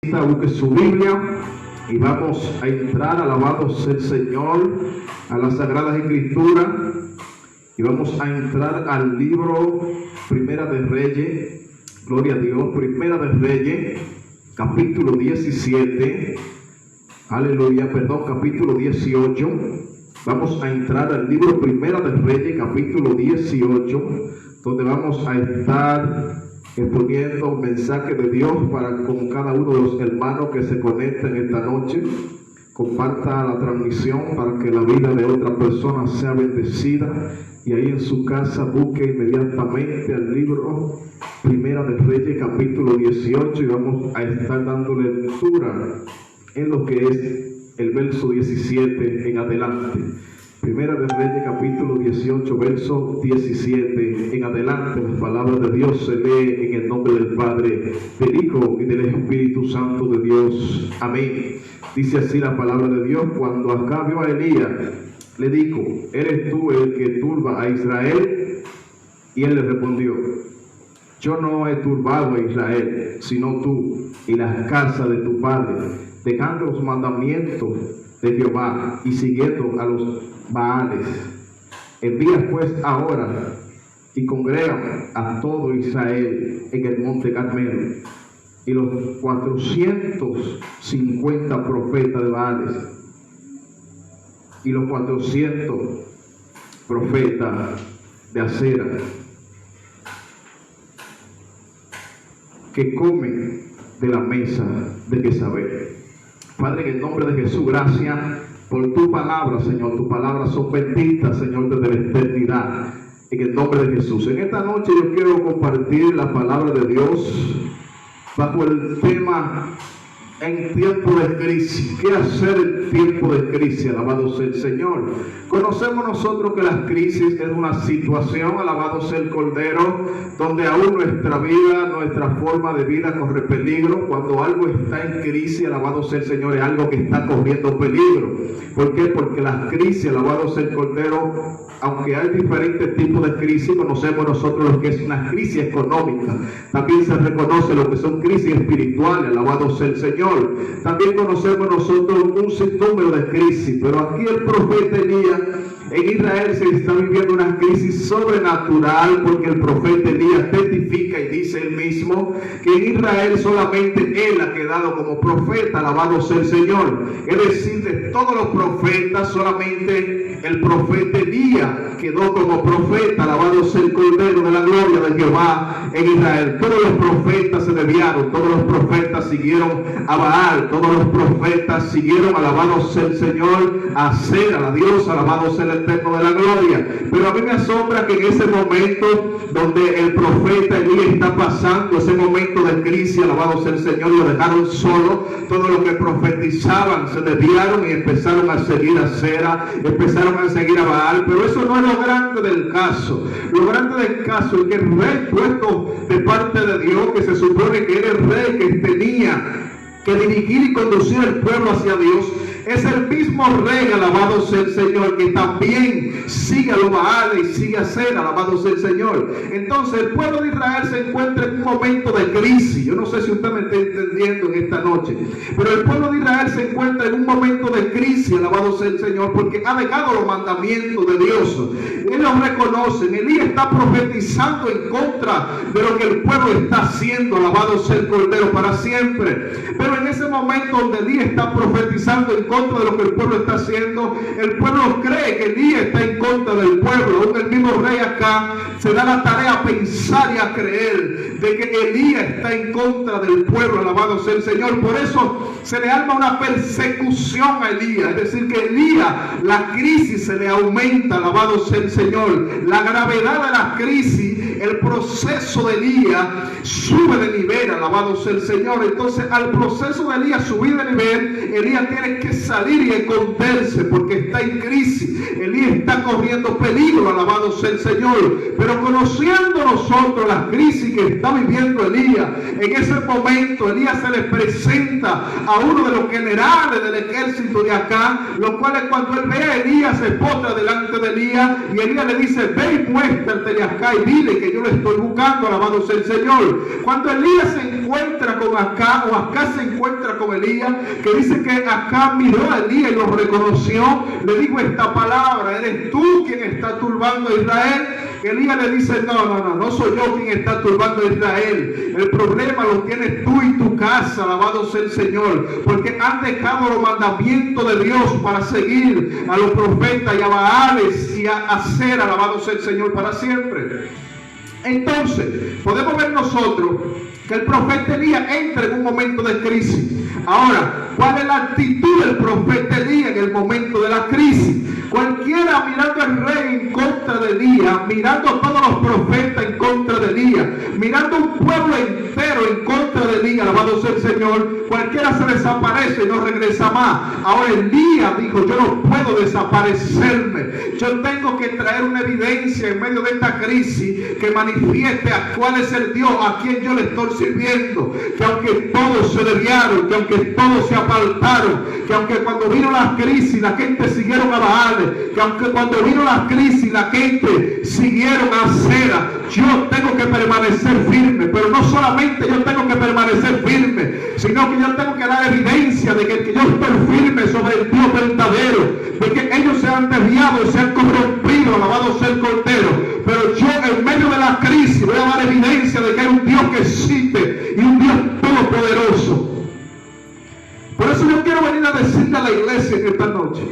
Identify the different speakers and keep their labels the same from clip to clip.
Speaker 1: Busque su Biblia y vamos a entrar, alabado sea el Señor, a las Sagradas Escrituras, y vamos a entrar al libro Primera de Reyes. Gloria a Dios. Primera de Reyes, capítulo 17, aleluya, perdón, capítulo 18. Vamos a entrar al libro Primera de Reyes, capítulo 18, donde vamos a estar exponiendo un mensaje de Dios para con cada uno de los hermanos que se conecten esta noche. Comparta la transmisión para que la vida de otra persona sea bendecida, y ahí en su casa busque inmediatamente el libro Primera de Reyes, capítulo 18, y vamos a estar dándole lectura en lo que es el verso 17 en adelante. Primera de Reyes, capítulo 18, verso 17 en adelante. Las palabras de Dios se lee en el nombre del Padre, del Hijo y del Espíritu Santo de Dios. Amén. Dice así la palabra de Dios: cuando Acab vio a Elías, le dijo: ¿eres tú el que turba a Israel? Y él le respondió: yo no he turbado a Israel, sino tú y las casas de tu padre, dejando los mandamientos de Jehová y siguiendo a los Baales. Envía pues ahora y congrega a todo Israel en el monte Carmelo, y los 450 profetas de Baales y los 400 profetas de Acera, que comen de la mesa de Jezabel. Padre, en el nombre de Jesús, gracias por tu palabra, Señor. Tus palabras son benditas, Señor, desde la eternidad. En el nombre de Jesús. En esta noche yo quiero compartir la palabra de Dios bajo el tema en tiempo de crisis. ¿Qué hacer en tiempo de crisis? Alabado sea el Señor. Conocemos nosotros que la crisis es una situación, alabado sea el Cordero, donde aún nuestra vida, nuestra forma de vida corre peligro. Cuando algo está en crisis, alabado sea el Señor, es algo que está corriendo peligro. ¿Por qué? Porque las crisis, alabado sea el Cordero, aunque hay diferentes tipos de crisis, conocemos nosotros lo que es una crisis económica. También se reconoce lo que son crisis espirituales, alabado sea el Señor. También conocemos nosotros un sinnúmero de crisis, pero aquí el profeta Elías, en Israel se está viviendo una crisis sobrenatural, porque el profeta Elías testifica y dice él mismo que en Israel solamente él ha quedado como profeta, alabado sea el Señor. Es decir, de todos los profetas, solamente el profeta Elías quedó como profeta, alabado sea el Cordero de la gloria de Jehová en Israel. Todos los profetas se desviaron, todos los profetas siguieron a Baal, todos los profetas siguieron, alabado sea el Señor, a Acera, a la diosa, alabado sea el Eterno de la gloria. Pero a mí me asombra que en ese momento donde el profeta Elías está pasando ese momento de crisis, alabado sea el Señor, lo dejaron solo. Todos los que profetizaban se desviaron y empezaron a seguir a Acera, empezaron a seguir a Baal. Pero eso no es lo grande del caso. Lo grande del caso es que el rey puesto de parte de Dios, que se supone que era el rey que tenía que dirigir y conducir el pueblo hacia Dios, es el mismo rey, alabado sea el Señor, que también sigue a los Baales y sigue a Acera, alabado sea el Señor. Entonces el pueblo de Israel se encuentra en un momento de crisis. Yo no sé si usted me está entendiendo en esta noche, pero el pueblo de Israel se encuentra en un momento de crisis, alabado sea el Señor, porque ha dejado los mandamientos de Dios. Ellos los reconocen. Elías está profetizando en contra de lo que el pueblo está haciendo, alabado sea el Cordero para siempre. Pero en ese momento donde Elías está profetizando en contra de lo que el pueblo está haciendo, el pueblo cree que Elías está en contra del pueblo. Aún el mismo rey acá se da la tarea a pensar y a creer de que Elías está en contra del pueblo, alabado sea el Señor. Por eso se le arma una persecución a Elías. Es decir, que Elías, la crisis se le aumenta, alabado sea el Señor. La gravedad de la crisis, el proceso de Elías sube de nivel, alabado sea el Señor. Entonces, al proceso de Elías subir de nivel, Elías tiene que salir y esconderse porque está en crisis. Elías está corriendo peligro, alabado sea el Señor. Pero conociendo nosotros la crisis que está viviendo Elías, en ese momento Elías se le presenta a uno de los generales del ejército de acá, los cuales cuando él ve a Elías se postra delante de Elías, y Elías le dice: ve y muéstrate de acá y dile que que yo lo estoy buscando, alabado sea el Señor. Cuando Elías se encuentra con Acab, o Acab se encuentra con Elías, que dice que Acab miró a Elías y lo reconoció, le dijo esta palabra: ¿eres tú quien está turbando a Israel? Elías le dice: no soy yo quien está turbando a Israel. El problema lo tienes tú y tu casa, alabado sea el Señor, porque han dejado los mandamientos de Dios para seguir a los profetas y a Baales y a hacer, alabado sea el Señor, para siempre. Entonces podemos ver nosotros que el profeta Elías entra en un momento de crisis. Ahora, ¿cuál es la actitud del profeta Elías en el momento de la crisis? Cualquiera mirando al rey en contra de Elías, mirando a todos los profetas en contra de Elías, mirando a un pueblo entero en contra de Elías, alabado sea el Señor, cualquiera se desaparece y no regresa más. Ahora Elías dijo: yo no puedo desaparecerme, yo tengo que traer una evidencia en medio de esta crisis que manifieste a cuál es el Dios a quien yo le estoy sirviendo. Que aunque todos se desviaron, que aunque todos se apartaron, que aunque cuando vino la crisis la gente siguieron a Baal, que aunque cuando vino la crisis la gente siguieron a Acera, yo tengo que permanecer firme. Pero no solamente yo tengo que permanecer firme, sino que yo tengo que dar evidencia de que yo estoy firme sobre el Dios verdadero, de que ellos se han desviado y se han corrompido, alabado sea el Cordero. Pero yo en medio de la crisis voy a dar evidencia de que hay un Dios que existe y un Dios todopoderoso. Por eso yo quiero venir a decirle a la iglesia en esta noche: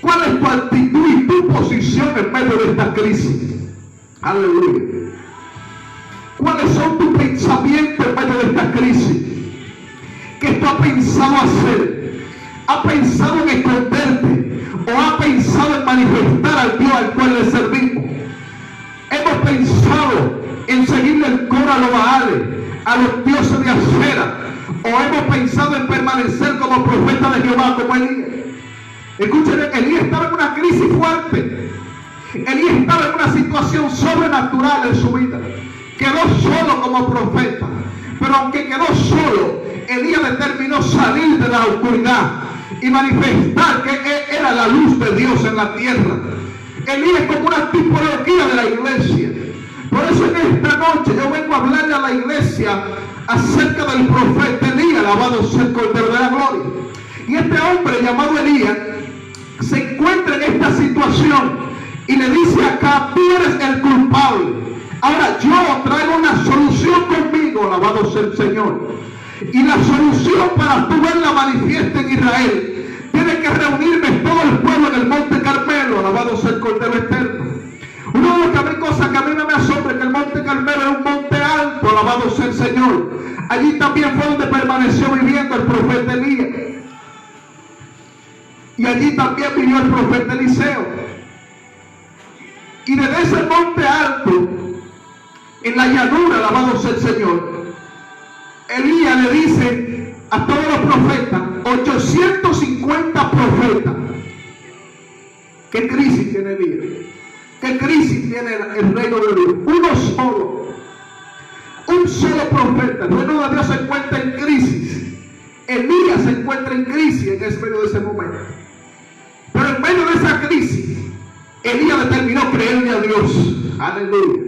Speaker 1: ¿cuál es tu actitud y tu posición en medio de esta crisis? Aleluya. ¿Cuáles son tus pensamientos en medio de esta crisis? ¿Qué tú has pensado hacer? ¿Has pensado en esconderte? ¿O has pensado en manifestar al Dios al cual le servimos? Hemos pensado en seguirle el coro a los Baales, a los dioses de Acera, o hemos pensado en permanecer como profeta de Jehová, como Elías. Escuchen, Elías estaba en una crisis fuerte. Elías estaba en una situación sobrenatural en su vida. Quedó solo como profeta, pero aunque quedó solo, Elías determinó salir de la oscuridad y manifestar que era la luz de Dios en la tierra. Elías es como una tipología de la iglesia. Por eso en esta noche yo vengo a hablarle a la iglesia acerca del profeta Elías, alabado sea el Cordero de la Gloria. Y este hombre llamado Elías se encuentra en esta situación y le dice acá: tú eres el culpable. Ahora yo traigo una solución conmigo, alabado sea el Señor. Y la solución para tú verla manifiesta en Israel, tiene que reunirme todo el pueblo en el monte Carmelo, alabado sea el Cordero eterno. Una de las cosas que a mí no me asombra es que el monte Carmelo es un monte alto, alabado sea el Señor. Allí también fue donde permaneció viviendo el profeta Elías. Y allí también vivió el profeta Eliseo. Y desde ese monte alto, en la llanura, alabado sea el Señor, Elías le dice a todos los profetas, 850 profetas. ¿Qué crisis tiene Elías? ¿Qué crisis tiene el reino de Dios? Uno solo. Un solo profeta. El reino de Dios se encuentra en crisis. Elías se encuentra en crisis en medio de ese momento. Pero en medio de esa crisis, Elías determinó creerle a Dios. Aleluya.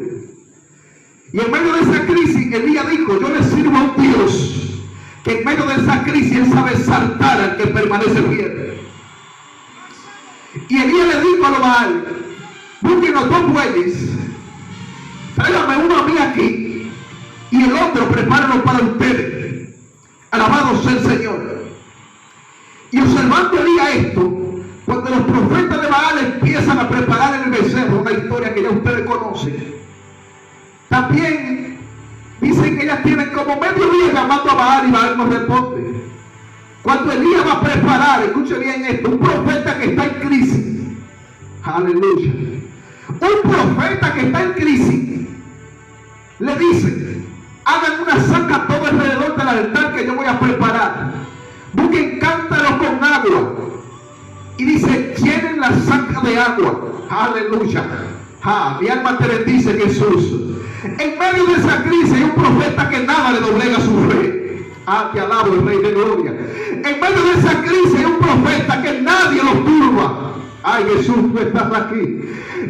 Speaker 1: Y en medio de esa crisis, Elías dijo: yo le sirvo a un Dios que en medio de esa crisis él sabe exaltar al que permanece fiel. Y Elías le dijo a los Baal: búsquenos 2 bueyes, tráigame uno a mí aquí y el otro prepárenlo para ustedes. Alabado sea el Señor. Y observando Elías esto, cuando los profetas de Baal empiezan a preparar el becerro, una historia que ya ustedes conocen, también dicen que ellas tienen como medio día llamando a Baal y Baal no responde. Cuando Elías va a preparar, escuchen bien esto, un profeta que está en crisis, aleluya, un profeta que está en crisis, le dice: hagan una zanja todo alrededor del altar que yo voy a preparar, busquen cántaros con agua, y dice: llenen la zanja de agua, aleluya. Mi alma te bendice, Jesús. En medio de esa crisis hay un profeta que nada le doblega su fe. Te alabo, el Rey de Gloria. En medio de esa crisis hay un profeta que nadie lo turba. Ay, Jesús, tú estás aquí.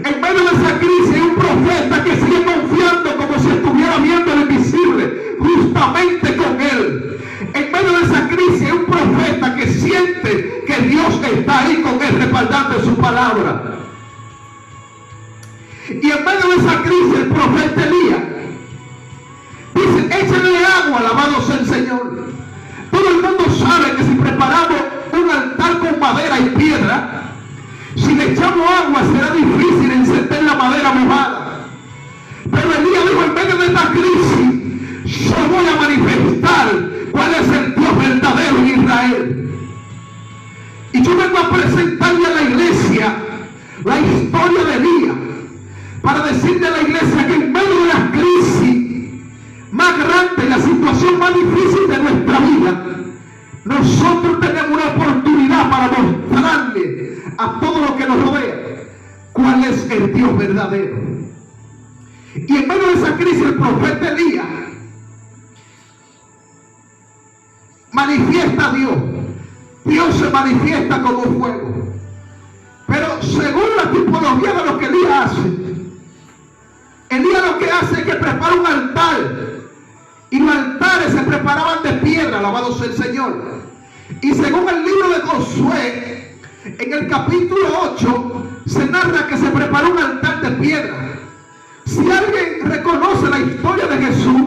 Speaker 1: En medio de esa crisis hay un profeta que sigue confiando como si estuviera viendo lo invisible justamente con él. En medio de esa crisis hay un profeta que siente que Dios está ahí con él respaldando su palabra. Y en medio de esa crisis el profeta Elías dice: échenle agua, alabado sea el Señor. Todo el mundo sabe que si preparamos un altar con madera y piedra, si le echamos agua será difícil encender la madera mojada. Pero Elías dijo: en medio de esta crisis yo voy a manifestar cuál es el Dios verdadero en Israel. Y yo vengo a presentarle a la iglesia la historia de Elías, para decirle a la iglesia que en medio de la crisis más grande, la situación más difícil de nuestra vida, nosotros tenemos una oportunidad para mostrarle a todo lo que nos rodea cuál es el Dios verdadero. Y en medio de esa crisis el profeta Elías manifiesta a Dios. Dios se manifiesta como fuego. Pero según la tipología de lo que Elías hace, Elías lo que hace es que prepara un altar. Y los altares se preparaban de piedra, alabado sea el Señor. Y según el libro de Josué, en el capítulo 8, se narra que se preparó un altar de piedra. Si alguien reconoce la historia de Jesús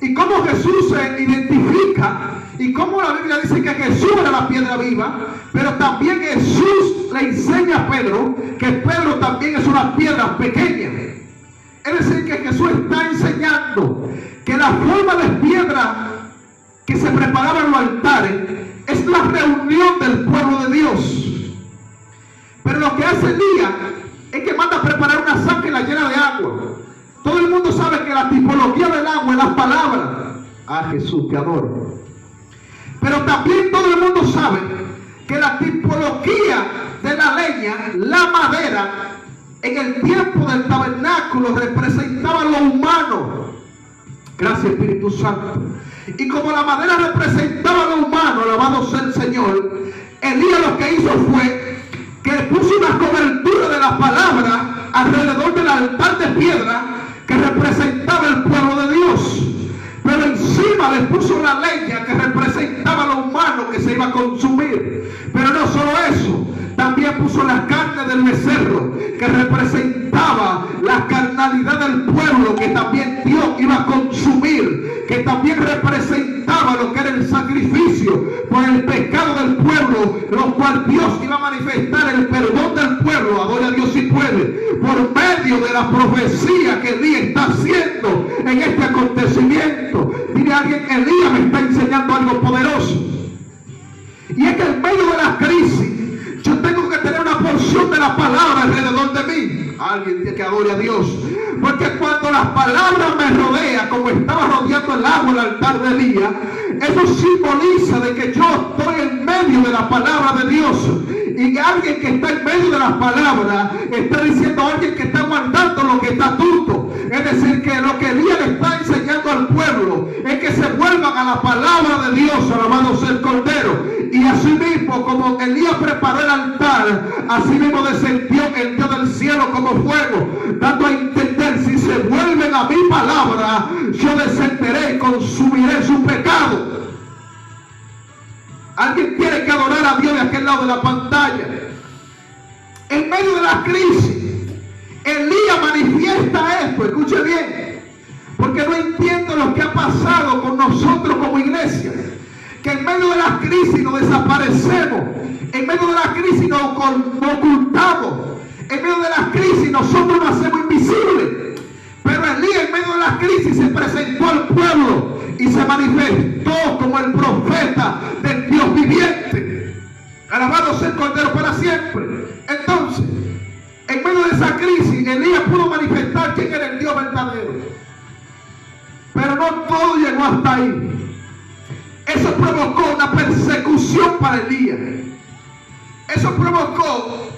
Speaker 1: y cómo Jesús se identifica y cómo la Biblia dice que Jesús era la piedra viva, pero también Jesús le enseña a Pedro que Pedro también es una piedra pequeña. Es decir, que Jesús está enseñando que la forma de piedra que se preparaba en los altares es la reunión del pueblo de Dios. Pero lo que hace Elías es que manda a preparar una zanja y la llena de agua. Todo el mundo sabe que la tipología del agua es las palabras. Ah, Jesús, te adoro. Pero también todo el mundo sabe que la tipología de la leña, la madera, en el tiempo del tabernáculo representaba lo humano. Gracias, Espíritu Santo. Y como la madera representaba lo humano, alabado sea el Señor, Elías lo que hizo fue que puso una cobertura de la palabra alrededor del altar de piedra que representaba el pueblo de Dios. Pero encima le puso la leña que representaba lo humano que se iba a consumir. Pero no solo eso, también puso la carne del becerro que representaba la carnalidad del pueblo que también Dios iba a consumir, que también representaba lo que era el sacrificio por el pecado del pueblo, lo cual Dios iba a manifestar el perdón del pueblo. Adore a Dios si puede, por medio de la profecía que Elías está haciendo en este acontecimiento. Dile a alguien: Elías me está enseñando algo poderoso. Y es que en medio de la crisis yo tengo que tener una porción de la palabra alrededor de mí. Alguien tiene que adore a Dios. Porque cuando las palabras me rodean, como estaba rodeando el agua el altar de Elías, eso simboliza de que yo estoy en medio de la palabra de Dios. Y alguien que está en medio de las palabras está diciendo a alguien que está guardando los estatutos. Es decir, que lo que Elías le está enseñando al pueblo es que se vuelvan a la palabra de Dios, alabado sea el Cordero. Y así mismo, como Elías preparó el altar, así mismo descendió el Dios del cielo como fuego, dando a entender: si se vuelven a mi palabra, yo descenderé y consumiré su pecado. Alguien tiene que adorar a Dios de aquel lado de la pantalla. En medio de la crisis, Elías manifiesta esto. Escuche bien, porque no entiendo lo que ha pasado con nosotros como iglesia, que en medio de la crisis nos desaparecemos, en medio de la crisis nos ocultamos, en medio de la crisis nosotros nos hacemos invisibles. Pero Elías en medio de la crisis se presentó al pueblo y se manifestó como el profeta del Dios viviente. Alabado sea el Cordero para siempre. Entonces, en medio de esa crisis, Elías pudo manifestar quién era el Dios verdadero. Pero no todo llegó hasta ahí. Eso provocó una persecución para Elías. Eso provocó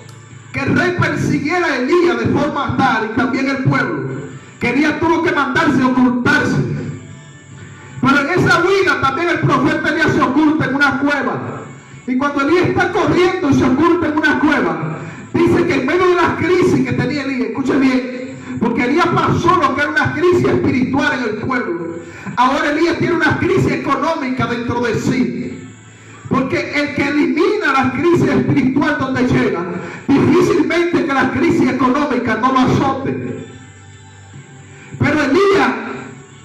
Speaker 1: que el rey persiguiera a Elías de forma tal, y también el pueblo, que Elías tuvo que mandarse a ocultarse. Pero en esa huida también el profeta Elías se oculta en una cueva. Y cuando Elías está corriendo y se oculta en una cueva, Dice que en medio de las crisis que tenía Elías, escuche bien, porque Elías pasó lo que era una crisis espiritual en el pueblo. Ahora Elías tiene una crisis económica dentro de sí. Porque el que elimina la crisis espiritual donde llega, difícilmente que la crisis económica no lo azote. Pero Elías,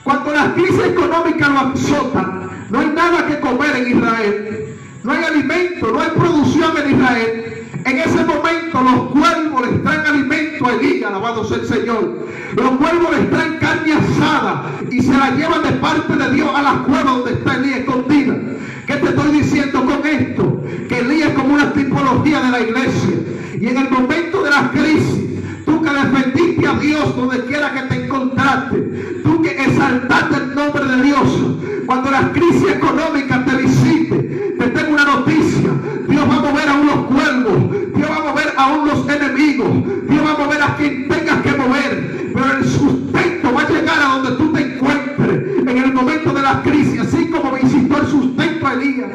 Speaker 1: cuando la crisis económica lo azota, no hay nada que comer en Israel, no hay alimento, no hay producción en Israel. En ese momento los cuervos les traen alimento a Elías, alabado sea el Señor. Los cuervos les traen carne asada y se la llevan de parte de Dios a la cueva donde está Elías escondida. ¿Qué te estoy diciendo con esto? Que Elías es como una tipología de la iglesia. Y en el momento de la crisis, tú que defendiste a Dios donde quiera que te encontraste, tú que exaltaste el nombre de Dios, cuando la crisis económica te visite, te tengo una noticia: Dios va a mover a unos cuervos, Dios va a mover a unos enemigos, Dios va a mover a quien tengas que mover, pero el sustento va a llegar a donde tú te encuentres en el momento de la crisis, así como visitó el sustento a Elías.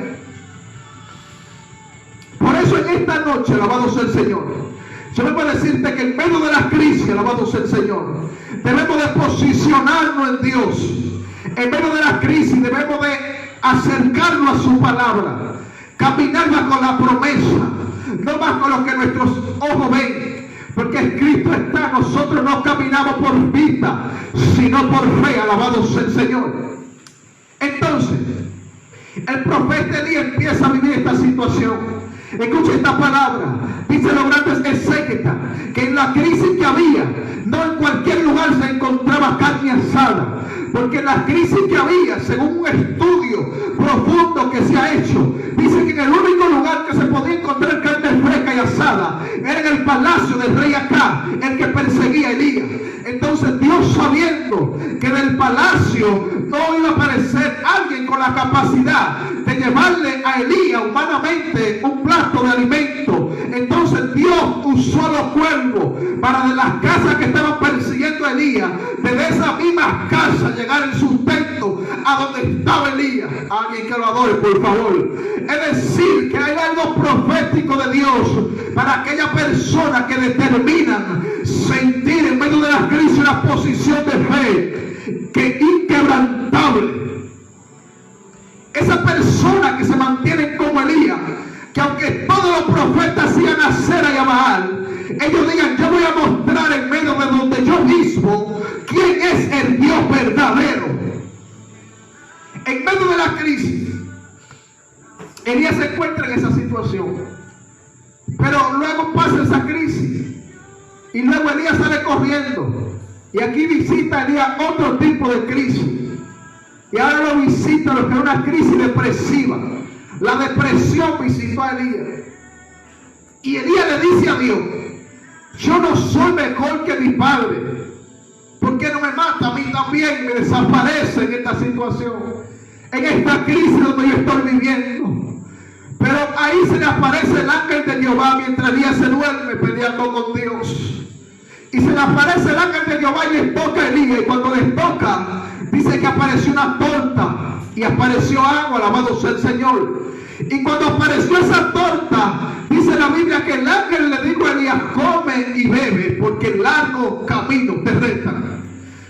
Speaker 1: Por eso en esta noche, alabado sea el Señor, yo vengo a decirte que en medio de la crisis, alabado sea el Señor, debemos de posicionarnos en Dios. En medio de la crisis debemos de acercarnos a su palabra, caminar bajo la promesa, no bajo lo que nuestros ojos ven, porque escrito está: nosotros no caminamos por vista, sino por fe, alabado sea el Señor. Entonces, el profeta Elías empieza a vivir esta situación. Escucha esta palabra. Dice los grandes exégetas que en la crisis que había, no en cualquier lugar se encontraba carne asada, porque en la crisis que había, según un estudio profundo que se ha hecho, dice que en el único lugar que se podía encontrar carne fresca y asada era en el palacio del rey Acab, el que perseguía a Elías. Entonces Dios, sabiendo que del palacio no iba a aparecer alguien con la capacidad de llevarle a Elías humanamente un plato de alimento, entonces Dios usó a los cuervos para de las casas que estaban persiguiendo a Elías, desde esas mismas casas llegar el sustento a donde estaba Elías. Alguien que lo adore, por favor. Es decir, que hay algo profético de Dios para aquellas personas que determinan sentir en medio de la crisis una posición de fe que inquebrantable. Esa persona que se mantiene como Elías, que aunque todos los profetas sigan a Acera y a Baal, ellos digan: yo voy a mostrar en medio de donde yo mismo quién es el Dios verdadero. En medio de la crisis, Elías se encuentra en esa situación, pero luego pasa esa crisis y luego Elías sale corriendo, y aquí visita Elías otro tipo de crisis, y ahora lo visita lo que es una crisis depresiva. La depresión visitó a Elías, y Elías le dice a Dios: yo no soy mejor que mi padre, ¿por qué no me mata a mí también? Me desaparece en esta situación, en esta crisis donde yo estoy viviendo. Pero ahí se le aparece el ángel de Jehová mientras Elías se duerme peleando con Dios. Y se le aparece el ángel de Jehová y les toca a Elías. Y cuando les toca, dice que apareció una torta y apareció agua, alabado sea el Señor. Y cuando apareció esa torta, dice la Biblia que el ángel le dijo a Elías: come y bebe, porque el largo camino te resta.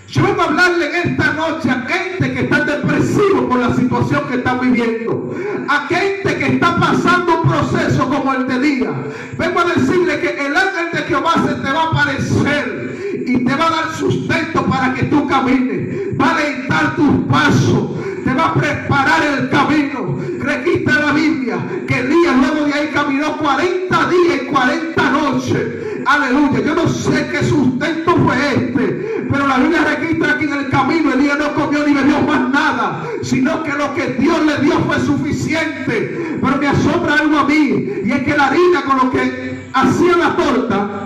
Speaker 1: Yo vengo a hablarle en esta noche a gente que está depresivo por la situación que está viviendo, a gente que está pasando un proceso como el de Elías. Vengo a decirle que el ángel de Jehová se te va a aparecer y te va a dar sustento para que tú camines, va a alentar tus pasos, te va a preparar el camino. Registra la Biblia que Elías luego de ahí caminó 40 días y 40 noches. Aleluya. Yo no sé qué sustento fue este, pero la Biblia registra que en el camino Elías no comió ni bebió más nada, sino que lo que Dios le dio fue suficiente. Pero me asombra algo a mí, y es que la harina con lo que hacía la torta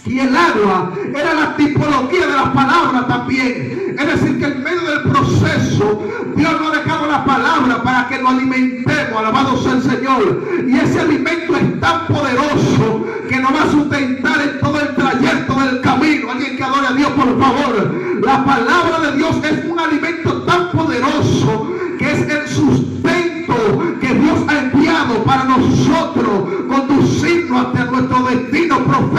Speaker 1: y el agua era la tipología de las palabras también. Es decir, que en medio del proceso Dios nos ha dejado la palabra para que lo alimentemos, alabado sea el Señor. Y ese alimento es tan poderoso que nos va a sustentar en todo el trayecto del camino. Alguien que adore a Dios, por favor. La palabra de Dios es un alimento tan poderoso que es el sustento que Dios ha enviado para nosotros conducirnos hacia nuestro destino profético.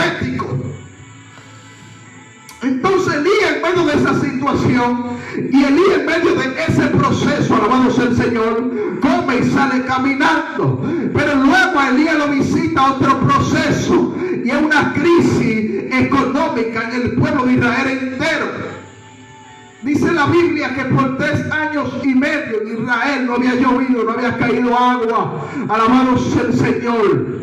Speaker 1: situación, y Elías en medio de ese proceso, alabado sea el Señor, come y sale caminando. Pero luego a Elías lo visita otro proceso, y es una crisis económica en el pueblo de Israel entero. Dice la Biblia que por 3 años y medio en Israel no había llovido, no había caído agua. Alabado sea el Señor.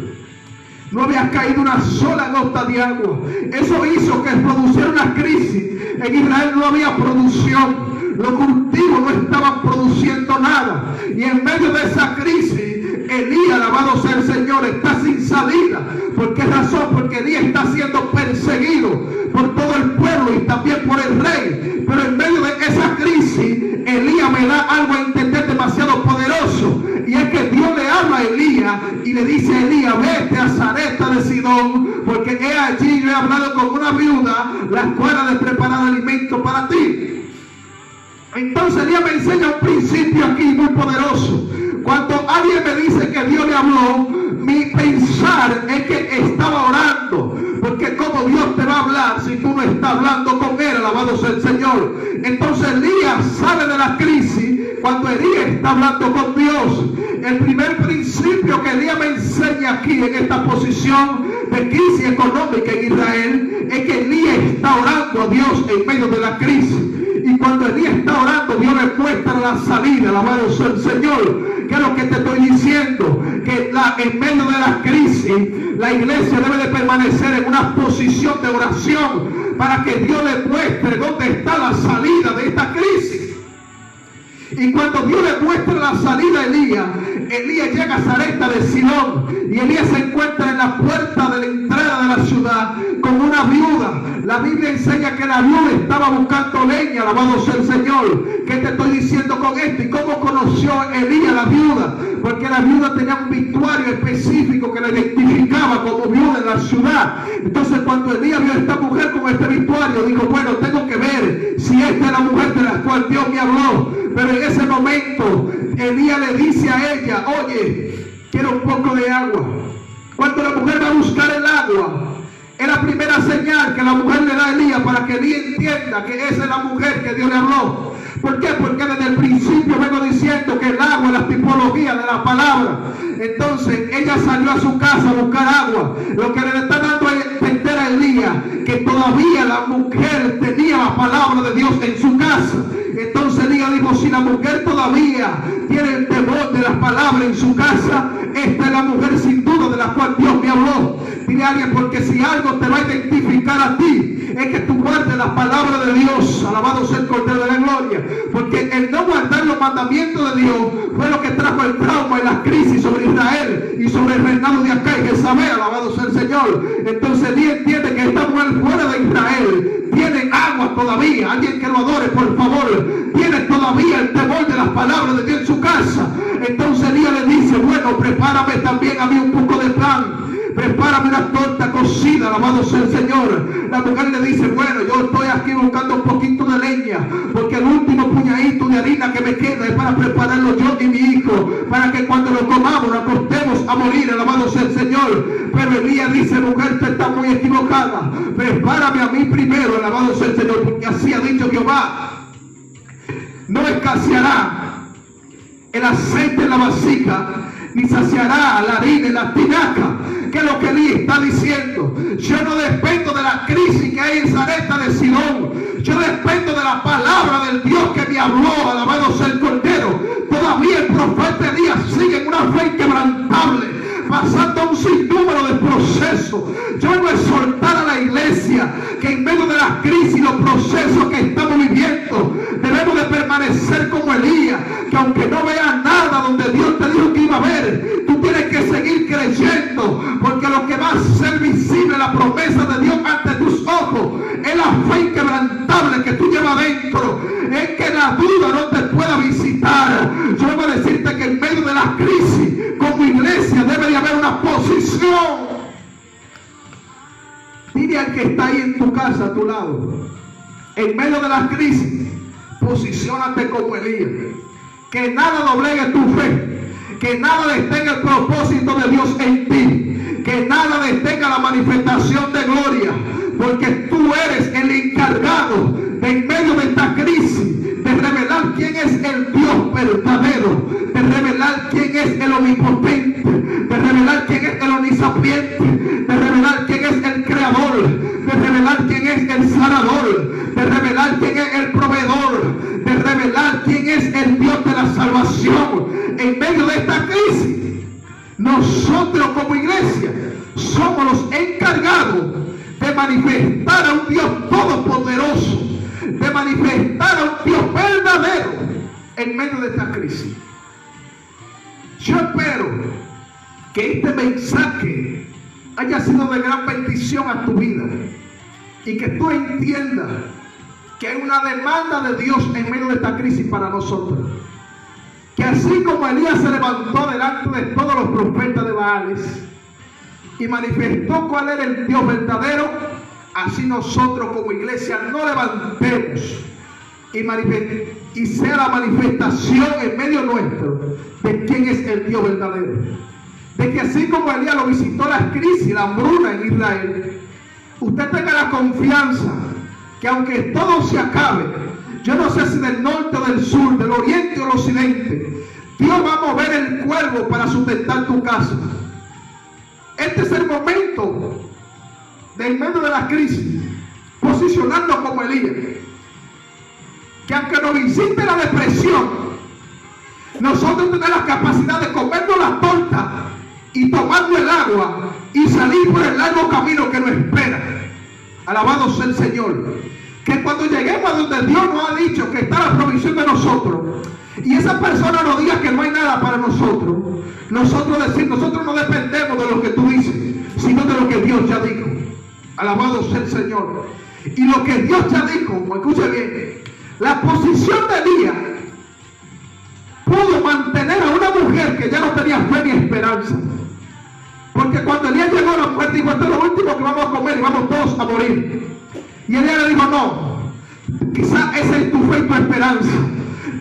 Speaker 1: No había caído una sola gota de agua. Eso hizo que produciera una crisis. En Israel no había producción. Los cultivos no estaban produciendo nada. Y en medio de esa crisis, Elías, alabado sea el Señor, está sin salida. ¿Por qué razón? Porque Elías está siendo perseguido por todo el pueblo y también por el rey. Pero en medio de esa crisis, Elías me da algo a entender demasiado poderoso. Y es que Dios le habla a Elías y le dice a Elías: vete a Sarepta de Sidón, porque he allí yo he hablado con una viuda, la cual ha de preparar alimento para ti. Entonces Elías me enseña un principio aquí muy poderoso. Cuando alguien me dice que Dios le habló, mi pensar es que estaba orando. Porque como Dios te va a hablar si tú no estás hablando con Él, alabado sea el Señor. Entonces Elías sale de la crisis cuando Elías está hablando con Dios. El primer principio que Elías me enseña aquí en esta posición de crisis económica en Israel es que Elías está orando a Dios en medio de la crisis. Y cuando Elías está orando, Dios le muestra la salida, alabado sea el Señor. ¿Qué es lo que te estoy diciendo? Que en medio de la crisis, la iglesia debe de permanecer en una posición de oración para que Dios le muestre dónde está la salida de esta crisis. Y cuando Dios le muestra la salida a Elías, Elías llega a Sarepta de Sidón y Elías se encuentra en la puerta de la entrada de la ciudad con una viuda. La Biblia enseña que la viuda estaba buscando leña, alabado sea el Señor. ¿Qué te estoy diciendo con esto? ¿Y cómo conoció Elías a la viuda? Porque la viuda tenía un vestuario específico que la identificaba como viuda en la ciudad. Entonces cuando Elías vio a esta mujer con este vestuario, dijo: bueno, tengo que ver si esta es la mujer de la cual Dios me habló. Pero en ese momento Elías le dice a ella: oye, quiero un poco de agua. Cuando la mujer va a buscar el agua, es la primera señal que la mujer le da a Elías para que Elías entienda que esa es la mujer que Dios le habló. ¿Por qué? Porque desde el principio vengo diciendo que el agua es la tipología de la palabra. Entonces ella salió a su casa a buscar agua. Lo que le está dando a entender a Elías que todavía la mujer tenía la palabra de Dios en su casa. Entonces Elías dijo: si la mujer todavía tiene el temor de las palabras en su casa, esta es la mujer sin duda de la cual Dios me habló. Dile a alguien: porque si algo te va a identificar a ti, es que tú guardes la palabra de Dios. Alabado sea el Cordero de la Gloria. Porque el no guardar los mandamientos de Dios fue lo que trajo el trauma y la crisis sobre Israel y sobre el reinado de Acá y Jezabel. Alabado sea el Señor. Entonces Elías entiende que esta mujer fuera de Israel tiene agua todavía. Alguien que lo adore, por favor. Tiene todavía el temor de las palabras de Dios en su casa. Entonces Elías le dice: bueno, prepárame también a mí un poco de pan. Prepárame una torta cocida, alabado sea el Señor. La mujer le dice: bueno, yo estoy aquí buscando un poquito de leña, porque el último puñadito de harina que me queda es para prepararlo yo y mi hijo, para que cuando lo comamos nos acostemos a morir, alabado sea el Señor. Pero Elías dice: mujer, tú estás muy equivocada. Prepárame a mí primero, alabado sea el Señor, porque así ha dicho Jehová: no escaseará el aceite en la vasija, ni saciará la harina en la tinaca. ¿Qué es lo que Elías está diciendo? Yo no dependo de la crisis que hay en Sarepta de Sidón. Yo dependo de la palabra del Dios que me habló, alabado sea el Cordero. Todavía el profeta Elías sigue en una fe inquebrantable, pasando un sinnúmero de procesos. Yo vengo a exhortar a la iglesia que en medio de las crisis y los procesos que estamos viviendo, debemos de permanecer como Elías, que aunque no veas nada donde Dios te dijo que iba a ver, tú tienes que seguir creyendo, porque lo que va a ser visible, la promesa de Dios ante tus ojos, es la fe inquebrantable que tú llevas dentro. Es que la duda no te pueda visitar. Yo vengo a decirte que en medio de la crisis, como iglesia, debe de haber una posición. Dile al que está ahí en tu casa a tu lado: en medio de la crisis, posiciónate como Elías. Que nada doblegue tu fe, que nada detenga el propósito de Dios en ti, que nada detenga la manifestación de gloria, porque tú eres el encargado de, en medio de esta crisis, verdadero, de revelar quién es el omnipotente, de revelar quién es el omnisapiente, de revelar quién es el creador, de revelar quién es el sanador, de revelar quién es el proveedor, de revelar quién es el Dios de la salvación. En medio de esta crisis, nosotros como iglesia somos los encargados de manifestar a un Dios todopoderoso, de manifestar a un Dios verdadero en medio de esta crisis. Yo espero que este mensaje haya sido de gran bendición a tu vida y que tú entiendas que hay una demanda de Dios en medio de esta crisis para nosotros. Que así como Elías se levantó delante de todos los profetas de Baales y manifestó cuál era el Dios verdadero, así nosotros como iglesia nos levantemos y sea la manifestación en medio nuestro de quién es el Dios verdadero. De que así como Elías lo visitó la crisis, la hambruna en Israel, usted tenga la confianza que aunque todo se acabe, yo no sé si del norte o del sur, del oriente o del occidente, Dios va a mover el cuervo para sustentar tu casa. Este es el momento de en medio de la crisis, posicionarnos como Elías, que aunque nos visite la depresión, nosotros tenemos la capacidad de comernos la torta y tomando el agua y salir por el largo camino que nos espera. Alabado sea el Señor. Que cuando lleguemos a donde Dios nos ha dicho que está la provisión de nosotros, y esa persona nos diga que no hay nada para nosotros, nosotros no dependemos de lo que tú dices, sino de lo que Dios ya dijo. Alabado sea el Señor. Y lo que Dios ya dijo, escuche bien, la posición de Elías pudo mantener a una mujer que ya no tenía fe ni esperanza. Porque cuando Elías llegó, la mujer dijo: esto es lo último que vamos a comer y vamos todos a morir. Y Elías le dijo: no, quizás esa es tu fe y tu esperanza,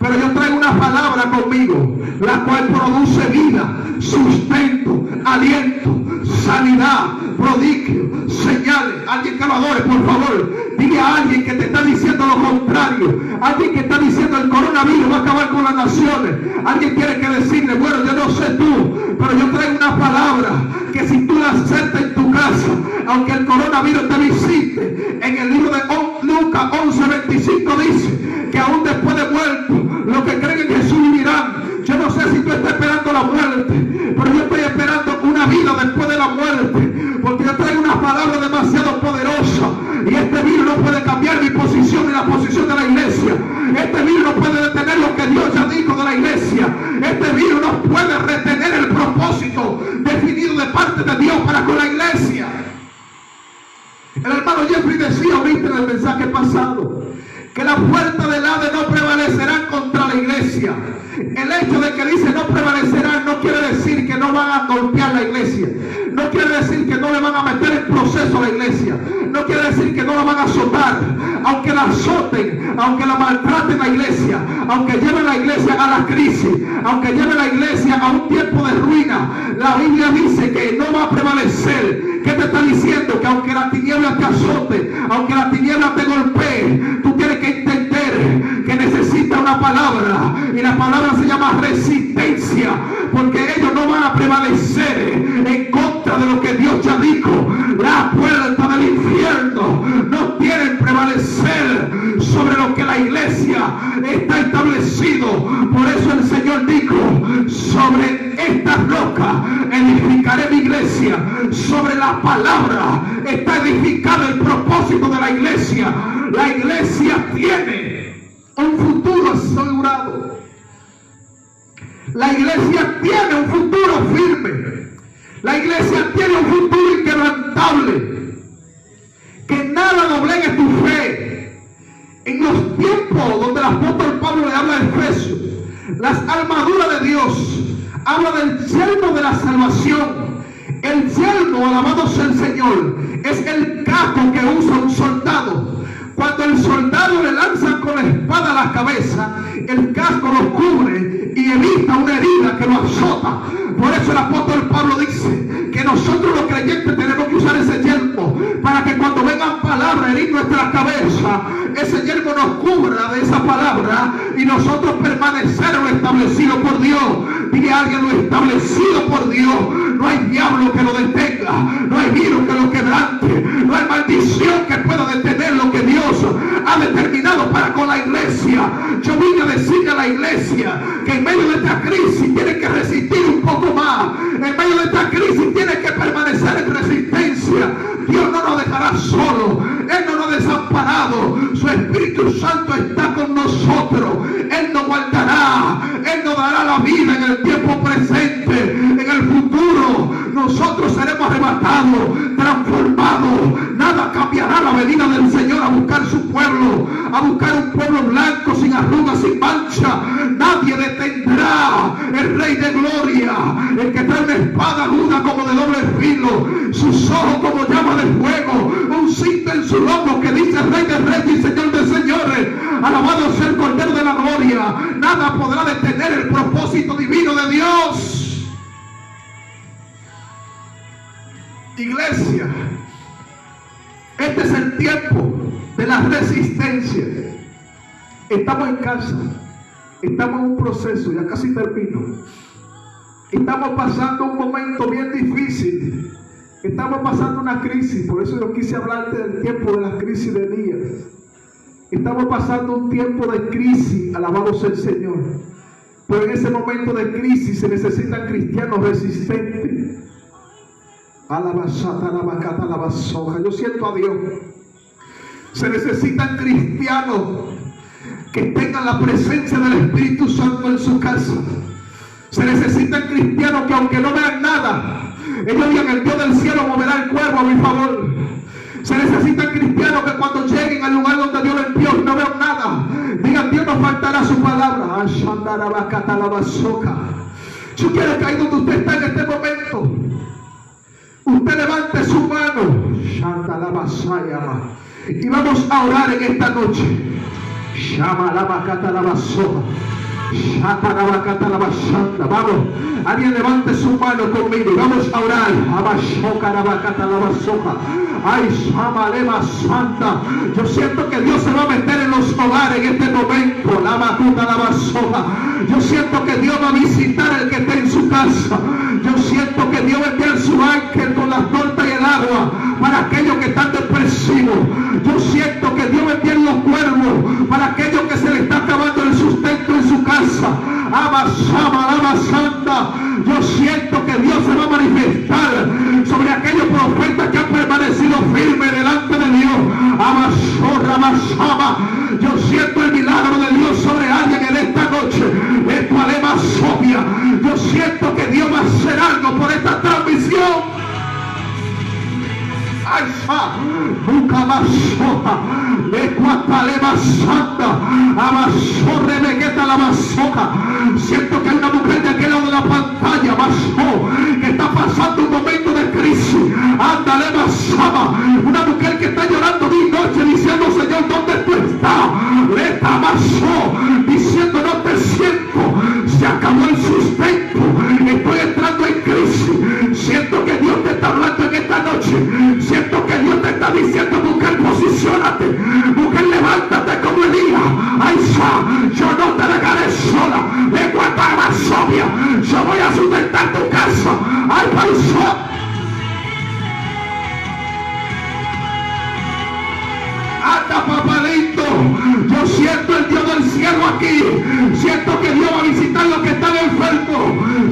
Speaker 1: pero yo traigo una palabra conmigo, la cual produce vida, sustento, aliento, sanidad, prodigio, señales. Alguien que lo adore, por favor. Dile a alguien que te está diciendo lo contrario, alguien que está diciendo el coronavirus va a acabar con las naciones. Alguien tiene que decirle: bueno, yo no sé tú, pero yo traigo una palabra que si tú la aceptas en tu casa, aunque el coronavirus te visite, en el libro de Lucas 11:25 dice que aún después de muerto, los que creen en Jesús vivirán. Yo no sé si tú estás esperando la muerte, pero yo estoy esperando una vida después de la muerte, porque yo traigo una palabra demasiado poderosa, y este virus no puede cambiar mi posición ni la posición de la iglesia. Este virus no puede detener lo que Dios ya dijo de la iglesia. Este virus no puede retener el propósito definido de parte de Dios para con la iglesia. El hermano Jeffrey decía ahorita en el mensaje pasado que la puerta del Hades no prevalecerán contra la iglesia. El hecho de que dice no prevalecerán no quiere decir que no van a golpear la iglesia. No quiere decir que no le van a meter en proceso a la iglesia. No quiere decir que no la van a azotar. Aunque la azoten, aunque la maltraten la iglesia, aunque lleven la iglesia a la crisis, aunque lleven la iglesia a un tiempo de ruina, la Biblia dice que no va a prevalecer. ¿Qué te está diciendo? Que aunque la tiniebla te azote, aunque la tiniebla te golpee, tú tienes que entender que necesitas una palabra, y la palabra se llama resistencia, porque ellos no van a prevalecer en contra de lo que Dios ya dijo. La puerta del infierno no quieren prevalecer sobre lo que la iglesia está establecido. Por eso el Señor dijo: sobre esta roca edificaré mi iglesia. Sobre la palabra está edificado el propósito de la iglesia. La iglesia tiene un futuro asegurado. La iglesia tiene un futuro firme. La iglesia tiene un futuro inquebrantable. Que nada doblegue tu fe. En los tiempos donde el apóstol Pablo le habla a Efesios, las armaduras de Dios, habla del yelmo de la salvación. El yelmo, alabado sea el Señor, es el casco que usa un soldado. Cuando el soldado le lanzan con la espada a la cabeza, el casco lo cubre y evita una herida que lo azota. Por eso el apóstol Pablo dice que nosotros los creyentes tenemos que usar ese yelmo para que cuando vengan palabras herir nuestra cabeza, ese yelmo nos cubra de esa palabra y nosotros permanecer lo establecido por Dios. Dile a alguien: lo establecido por Dios. No hay diablo que lo detenga, no hay virus que lo quebrante, no hay maldición que pueda detener lo que Dios ha determinado para con la iglesia. Yo vine a decirle a la iglesia que en medio de esta crisis tiene que resistir un poco más. En medio de esta crisis tiene que permanecer en resistencia. Dios no nos dejará solo, Él no nos ha desamparado. Su Espíritu Santo está con nosotros. Él nos guardará, Él nos dará la vida en el tiempo presente. En el futuro nosotros seremos arrebatados, transformados. Nada cambiará la venida del Señor a buscar su pueblo, a buscar un pueblo blanco, sin arrugas, sin mancha. Nadie detendrá el Rey de Gloria, el que trae una espada aguda como de doble filo, sus ojos como llama de fuego, un cinto en su lomo que dice Rey de Reyes y Señor de Señores. Alabado sea el Cordero de la Gloria. Nada podrá detener el propósito divino de Dios. Iglesia, este es el tiempo de la resistencia. Estamos en casa, estamos en un proceso, ya casi termino. Estamos pasando un momento bien difícil. Estamos pasando una crisis. Por eso yo quise hablarte del tiempo de la crisis de Elías. Estamos pasando un tiempo de crisis, alabado sea el Señor. Pero en ese momento de crisis se necesitan cristianos resistentes. Alabasata, alabacata, alabasoja. Yo siento a Dios. Se necesitan cristianos que tengan la presencia del Espíritu Santo en su casa. Se necesitan cristianos que aunque no vean nada, ellos digan: el Dios del cielo moverá el cuervo a mi favor. Se necesitan cristianos que cuando lleguen al lugar donde Dios les envió y no vean nada, digan: Dios nos faltará su palabra. Yo quiero que ahí donde usted está en este momento, usted levante su mano y vamos a orar en esta noche. Vamos, alguien levante su mano conmigo y vamos a orar. Ay, Shamalema Santa. Yo siento que Dios se va a meter en los hogares en este momento. Yo siento que Dios va a visitar el que esté en su casa. Yo siento que Dios va a enviar su ángel con las tortas y el agua para aquellos que están depresivos. Yo siento que Dios va a enviar los cuervos para aquellos que se les está acabando el sustento en su casa. Santa. Yo siento que Dios se va a manifestar sobre aquellos profetas que han permanecido firmes delante de Dios. Yo siento el milagro de Dios sobre alguien en esta noche. Yo siento que Dios va a hacer algo por esta transmisión. Siento que hay una mujer de aquel lado de la pantalla que está pasando un momento de crisis. Ándale, una mujer que está llorando de noche diciendo: Señor, ¿dónde tú estás? Le está diciendo: no te siento, se acabó el sustento, estoy entrando en crisis. Siento que Dios te está hablando en esta noche. Siento que Dios te está diciendo: mujer, posiciónate, mujer, levántate como Elías. Yo no te dejaré sola. Yo voy a sustentar tu casa. Ay, paisa. Anda, papalito. Yo siento el Dios del cielo aquí. Siento que Dios va a visitar los que están enfermos.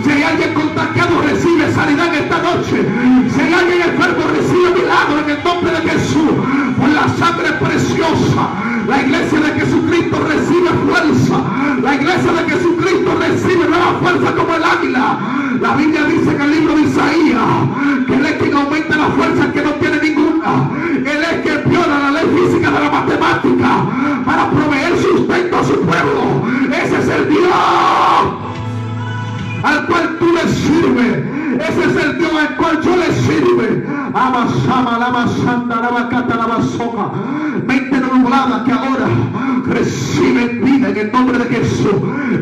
Speaker 1: Si hay alguien contagiado, recibe sanidad en esta noche. Si hay alguien enfermo, recibe milagro en el nombre de Jesús. Por la sangre preciosa, la iglesia de Jesucristo recibe fuerza. La iglesia de Jesucristo recibe nueva fuerza como el águila. La Biblia dice en el libro de Isaías que Él es quien aumenta la fuerza que no tiene ninguna. Él es quien viola la ley física de la matemática para proveer sustento a su pueblo. Ese es el Dios al cual tú le sirves. Ese es el Dios al cual yo le sirve. Mente nublada que ahora reciben vida en el nombre de Jesús.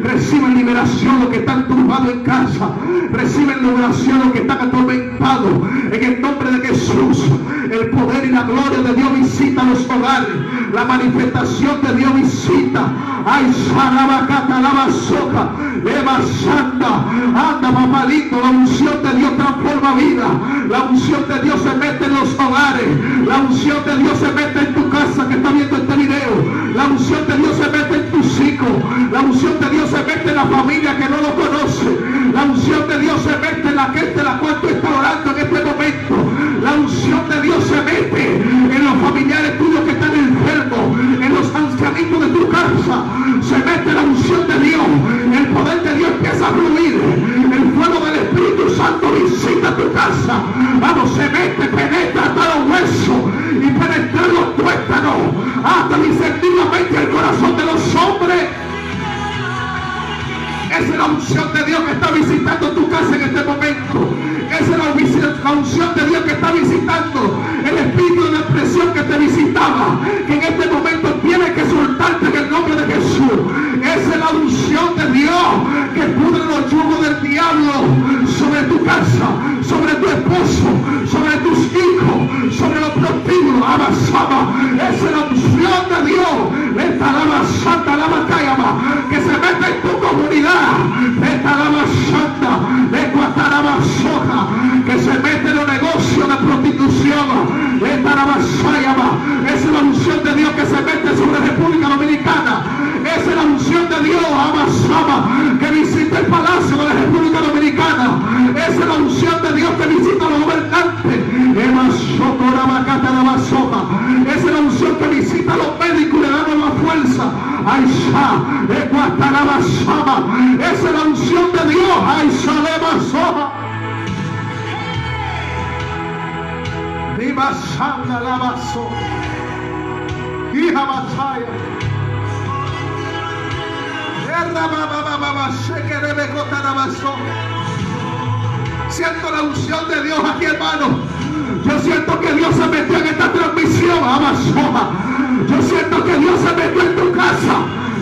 Speaker 1: Reciben liberación los que están turbados en casa. Reciben liberación los que están atormentados en el nombre de Jesús. El poder y la gloria de Dios visita los hogares. La manifestación de Dios visita. Ay, Sarabacata, la basoca, Eva Santa, anda papá lindo, la unción de Dios transforma vida. La unción de Dios se mete en los hogares. La unción de Dios se mete en tu casa que está viendo este video. La unción de Dios se mete en tus hijos. La unción de Dios se mete en la familia que no lo conoce. La unción de Dios se mete en la gente la cual tú estás orando en este momento. La unción de Dios se mete en los familiares tuyos que están enfermos, en los ancianitos de tu casa. Se mete la unción de Dios. El poder de Dios empieza a fluir. El fuego del Espíritu Santo visita tu casa. Vamos, se mete, penetra hasta los huesos y penetra los tuétanos, hasta discernir la mente y el corazón de los hombres. Esa es la unción de Dios que está visitando tu casa en este momento. Esa es la unción de Dios que está visitando el espíritu de depresión que te visitaba, que en este momento tiene que soltarte en el nombre de Jesús. Esa es la unción de Dios que pudre los yugos del diablo sobre tu casa, sobre tu esposo, sobre tus hijos, sobre los prostíbulos. Abasaba. Esa es la unción de Dios. Esta lava santa, lava cállama, que se mete en tu comunidad. Esta lava santa, de cuataraba soja, que se mete en los negocios de prostitución. Esta lava sayama. Esa es la unción de Dios que se mete sobre República Dominicana. Esa es la unción de Dios, Abasaba, que visita el palacio de la República Dominicana. Esa es la unción de Dios que visita a los gobernantes. Esa es la unción que visita a los médicos y le da nueva fuerza. Aisha, esa es la unción de Dios. Aisha, Levasoja. Ribasanda, Lavaso. Hija Basaya. Siento la unción de Dios aquí, hermano. Yo siento que Dios se metió en esta transmisión. Yo siento que Dios se metió en tu casa.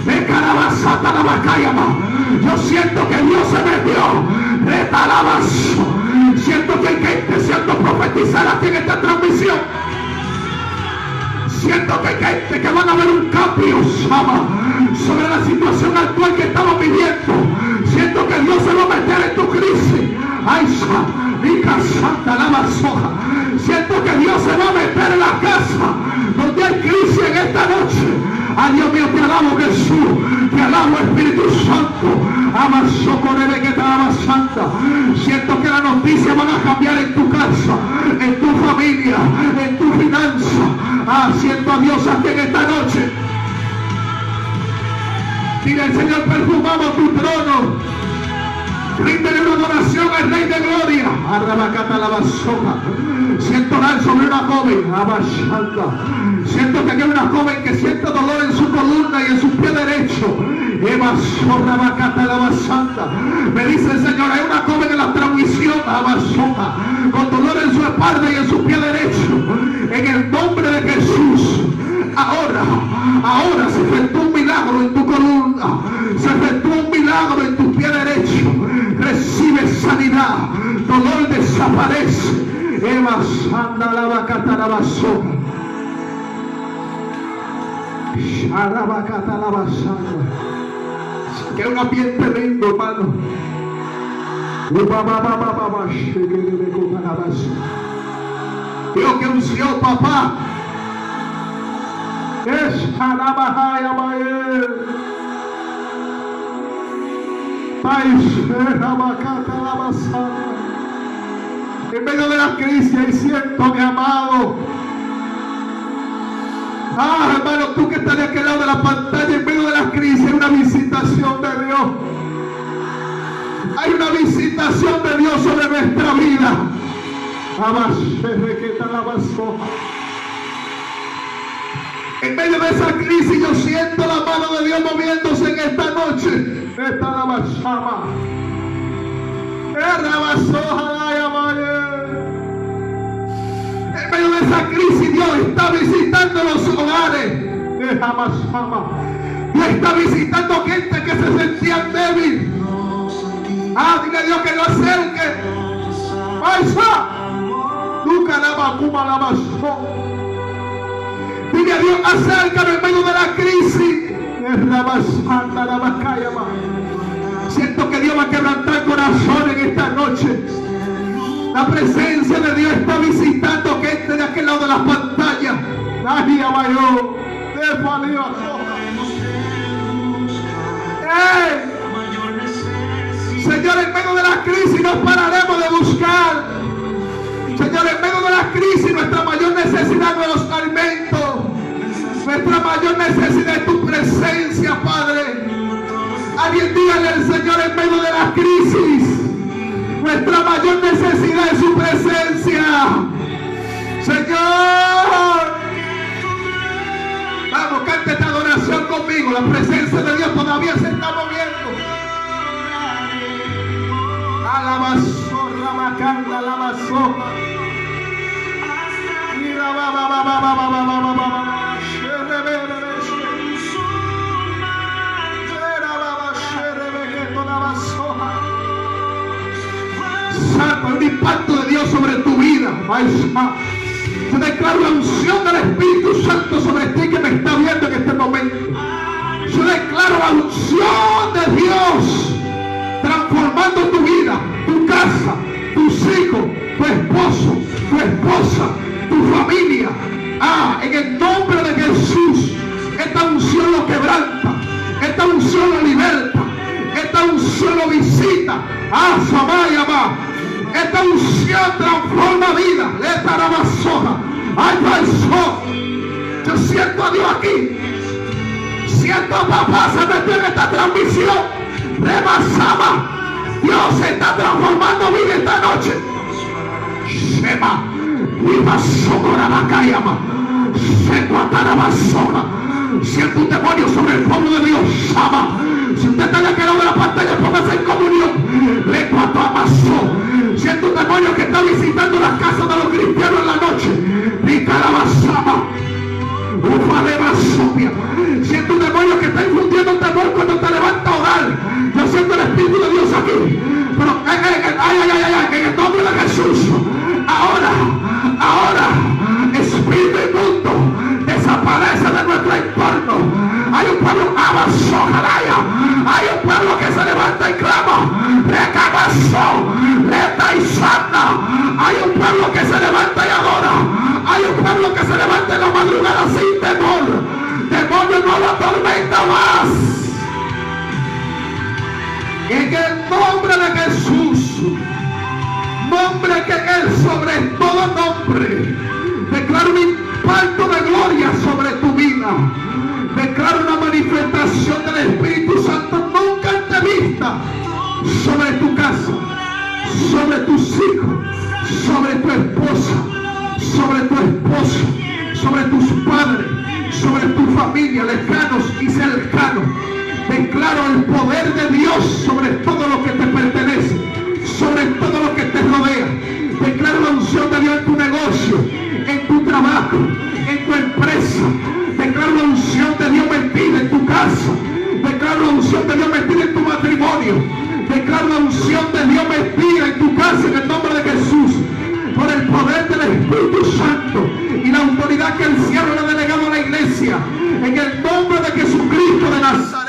Speaker 1: De Carabasata la Bacayama. Yo siento que Dios se metió. De Talabaso. Siento que siento profetizar aquí en esta transmisión. Siento que van a haber un cambio sobre la situación actual que estamos viviendo. Siento que Dios se va a meter en tu crisis. Aisha, Mica Santa, Lava Soja. Siento que Dios se va a meter en la casa donde hay crisis en esta noche. Ay, Dios mío, te alabo, Jesús. Te alabo, Espíritu Santo. Amasocorebe que te alaba, Santa. Siento que las noticias van a cambiar en tu casa, en tu familia, en tu finanza. Siento a Dios aquí en esta noche. Dile al Señor, perfumamos tu trono. Ríndele una adoración al Rey de Gloria. Arrabacata la basoja. Siento orar sobre una joven. Abashanda. Siento que hay una joven que siente dolor en su columna y en su pie derecho. Eva Sorrabacata la basanda. Me dice el Señor, hay una joven en la transmisión. Abasoja. Con dolor en su espalda y en su pie derecho. En el nombre de Jesús. Ahora se efectúa un milagro en tu columna. Se efectúa un milagro en tu pie derecho. Recibe sanidad. Dolor desaparece. Eva Sanda la Bacata la Basoca. Sharabacata la Basanda. Que es una piel terrible, hermano. Dios que unció, papá. Es Harabahaya Mael. En medio de la crisis, ahí siento, mi amado. Hermano, tú que estás de aquel lado de la pantalla, en medio de la crisis, hay una visitación de Dios. Hay una visitación de Dios sobre nuestra vida. En medio de esa crisis yo siento la mano de Dios moviéndose en esta noche. Esta la basama. En medio de esa crisis Dios está visitando los hogares. Dios está visitando gente que se sentían débil. Dile a Dios que lo acerque. Dile que Dios acércame en medio de la crisis. Siento que Dios va a quebrantar corazón en esta noche. La presencia de Dios está visitando gente de aquel lado de las pantallas. Señor, en medio de la crisis no pararemos de buscar. Señor, en medio de la crisis nuestra mayor necesidad no es los alimentos. Nuestra mayor necesidad es tu presencia, Padre. Alguien dígale al Señor en medio de la crisis. Nuestra mayor necesidad es su presencia. Señor. Vamos, cante esta adoración conmigo. La presencia de Dios todavía se está moviendo. Alabazorra, macanda, alabazorra. Mira, Santo, un impacto de Dios sobre tu vida. Yo declaro la unción del Espíritu Santo sobre ti que me está viendo en este momento. Yo declaro la unción de Dios transformando tu vida, tu casa, tus hijos, tu esposo, tu esposa, tu familia. En el nombre de Jesús, esta unción lo quebranta, esta unción lo liberta, esta unción lo visita. Esta unción transforma vida. Yo siento a Dios aquí. Siento a papá se metió en esta transmisión. Rebasaba. Dios está transformando vida esta noche. Shema. Siento un demonio sobre el pueblo de Dios. Si usted está en aquel lado de la pantalla, póngase en comunión. Le cuatro amasó. Siento un demonio que está visitando las casas de los cristianos en la noche. Siento un demonio que está infundiendo temor cuando te levantas a orar. Yo siento el Espíritu de Dios aquí. Pero en el nombre de Jesús. Ahora, espíritu inmundo, desaparece de nuestro entorno. Hay un pueblo, hay un pueblo que se levanta y clama. Hay un pueblo que se levanta y adora. Hay un pueblo que se levanta en la madrugada sin temor. Demonio no lo atormenta más. En el nombre de Jesús, nombre que es sobre todo nombre, declaro un impacto de gloria sobre tu vida. Declaro una manifestación del Espíritu Santo nunca antes vista sobre tu casa, sobre tus hijos, sobre tu esposa, sobre tu esposo, sobre tus padres, sobre tu familia, lejanos y cercanos. Declaro el poder de Dios sobre todo lo que te pertenece, sobre todo lo que te rodea. Declaro la unción de Dios en tu negocio, en tu trabajo, en tu empresa. Declaro la unción de Dios metida en tu casa. Declaro la unción de Dios metida en tu matrimonio. Declaro la unción de Dios metida en tu casa en el nombre de Jesús. Por el poder del Espíritu Santo y la autoridad que el cielo le ha delegado a la iglesia. En el nombre de Jesucristo de Nazaret.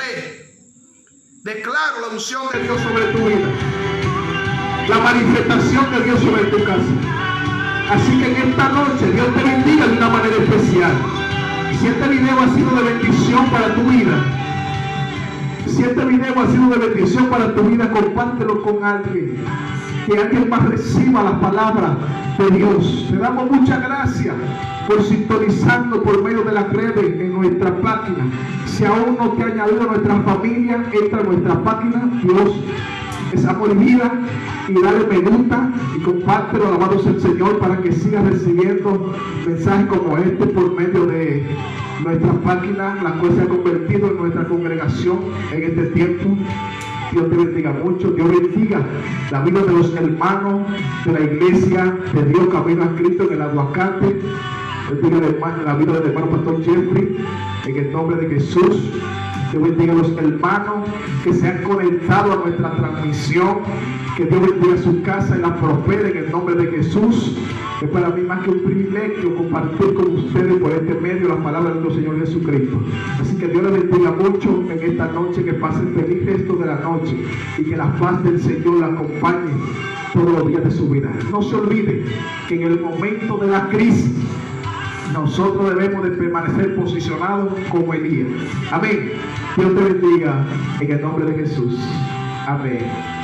Speaker 1: Declaro la unción de Dios sobre tu vida. La manifestación de Dios sobre tu casa. Así que en esta noche Dios te bendiga de una manera especial. Si este video ha sido de bendición para tu vida, si este video ha sido de bendición para tu vida, compártelo con alguien, que alguien más reciba la palabra de Dios. Te damos muchas gracias por sintonizarnos por medio de las redes en nuestra página. Si aún no te ha añadido a nuestra familia, entra a nuestra página, Dios es Amor y Vida, y dale me gusta y compártelo, alabado sea el Señor, para que sigas recibiendo mensajes como este por medio de nuestra página, la cual se ha convertido en nuestra congregación en este tiempo. Dios te bendiga mucho. Dios bendiga la vida de los hermanos de la iglesia de Dios Camino a Cristo en el Aguacate. Bendiga la vida del hermano Pastor Jeffrey en el nombre de Jesús. Dios bendiga a los hermanos que se han conectado a nuestra transmisión. Que Dios bendiga su casa y la prospere en el nombre de Jesús. Es para mí más que un privilegio compartir con ustedes por este medio la palabra de nuestro Señor Jesucristo. Así que Dios les bendiga mucho en esta noche, que pasen feliz resto de la noche y que la paz del Señor la acompañe todos los días de su vida. No se olvide que en el momento de la crisis nosotros debemos de permanecer posicionados como Elías. Amén. Dios te bendiga en el nombre de Jesús. Amén.